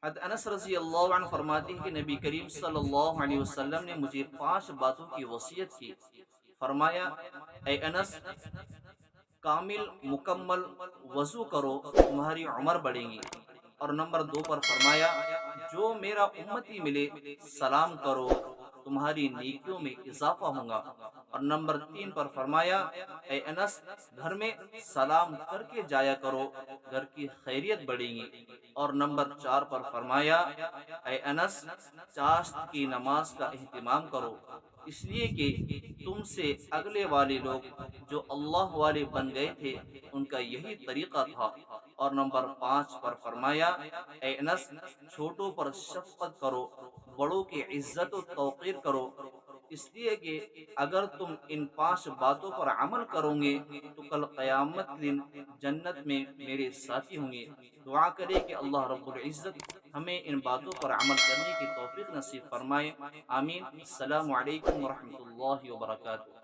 حضرت انس رضی اللہ عنہ فرماتے ہیں کہ نبی کریم صلی اللہ علیہ وسلم نے مجھے 5 باتوں کی وصیت کی۔ فرمایا، اے انس، کامل مکمل وضو کرو، تمہاری عمر بڑھے گی۔ اور نمبر 2 پر فرمایا، جو میرا امتی ملے سلام کرو، تمہاری نیکیوں میں اضافہ ہوگا۔ اور نمبر 3 پر فرمایا، اے انس، گھر میں سلام کر کے جایا کرو، گھر کی خیریت بڑھے گی۔ اور نمبر 4 پر فرمایا، اے انس، چاشت کی نماز کا اہتمام کرو، اس لیے کہ تم سے اگلے والے لوگ جو اللہ والے بن گئے تھے ان کا یہی طریقہ تھا۔ اور نمبر 5 پر فرمایا، اے انس، چھوٹوں پر شفقت کرو، بڑوں کی عزت و توقیر کرو، اس لیے کہ اگر تم ان 5 باتوں پر عمل کرو گے تو کل قیامت کے دن جنت میں میرے ساتھی ہوں گے۔ دعا کرے کہ اللہ رب العزت ہمیں ان باتوں پر عمل کرنے کی توفیق نصیب فرمائے، آمین۔ السلام علیکم ورحمۃ اللہ وبرکاتہ۔